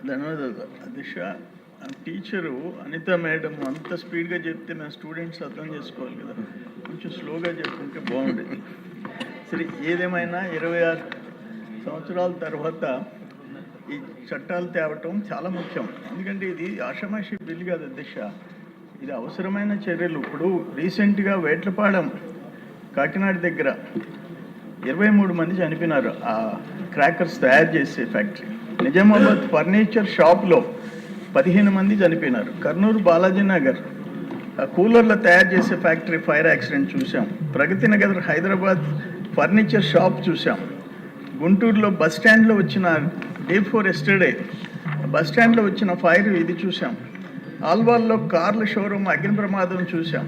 ధన్యవాదాలు అధ్యక్ష. Teacher Anitha madam అంత స్పీడ్గా చెప్తే మేము స్టూడెంట్స్ అర్థం చేసుకోవాలి కదా, కొంచెం స్లోగా చెప్పుకుంటే బాగుండేది. సరే, ఏదేమైనా 26 సంవత్సరాల తర్వాత ఈ చట్టాలు తేవటం చాలా ముఖ్యం. ఎందుకంటే ఇది ఆషామాషి బిల్లు కాదు అధ్యక్ష, ఇది అవసరమైన చర్యలు. ఇప్పుడు రీసెంట్గా వేట్లపాలెం కాకినాడ దగ్గర 23 మంది చనిపోయినారు ఆ క్రాకర్స్ తయారు చేసే ఫ్యాక్టరీ. నిజామాబాద్ ఫర్నిచర్ షాప్లో 15 మంది చనిపోయినారు. కర్నూలు బాలాజీ నగర్ కూలర్లు తయారు చేసే ఫ్యాక్టరీ ఫైర్ యాక్సిడెంట్ చూసాం. ప్రగతి నగర్ హైదరాబాద్ ఫర్నిచర్ షాప్ చూసాం. గుంటూరులో బస్ స్టాండ్లో వచ్చిన డే ఫోర్ ఎస్టర్డే బస్ స్టాండ్లో వచ్చిన ఫైర్ ఇది చూసాం. ఆల్వాల్లో కార్ల షోరూమ్ అగ్ని ప్రమాదం చూసాం.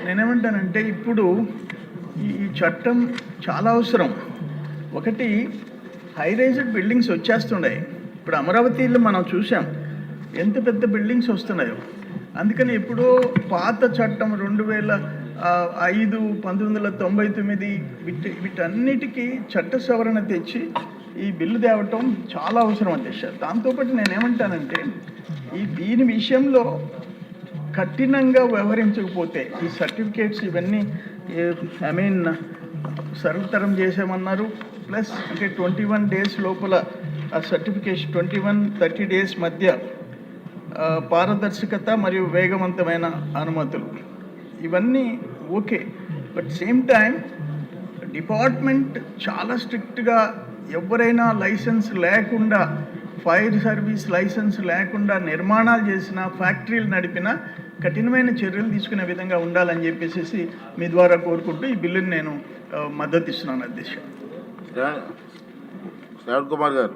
నేనేమంటానంటే ఇప్పుడు ఈ చట్టం చాలా అవసరం. ఒకటి, హై రైజ్డ్ బిల్డింగ్స్ వచ్చేస్తున్నాయి. ఇప్పుడు అమరావతిలో మనం చూసాం ఎంత పెద్ద బిల్డింగ్స్ వస్తున్నాయో. అందుకని ఎప్పుడో పాత చట్టం 2005, 1999 వీటన్నిటికీ చట్ట సవరణ తెచ్చి ఈ బిల్లు తేవటం చాలా అవసరం అధ్యక్ష. దాంతోపాటు నేనేమంటానంటే దీని విషయంలో కఠినంగా వ్యవహరించకపోతే ఈ సర్టిఫికేట్స్ ఇవన్నీ సరళతరం చేసామన్నారు. ప్లస్ అంటే 21 days లోపల ఆ సర్టిఫికేషన్ 21-30 days మధ్య పారదర్శకత మరియు వేగవంతమైన అనుమతులు ఇవన్నీ okay. But same time department చాలా స్ట్రిక్ట్గా ఎవరైనా లైసెన్స్ లేకుండా, ఫైర్ సర్వీస్ లైసెన్స్ లేకుండా నిర్మాణాలు చేసిన, ఫ్యాక్టరీలు నడిపిన కఠినమైన చర్యలు తీసుకునే విధంగా ఉండాలని చెప్పేసి మీ ద్వారా కోరుకుంటూ ఈ బిల్లుని నేను మద్దతు ఇస్తున్నాను అధ్యక్ష. శ్రావణ్ కుమార్ గారు.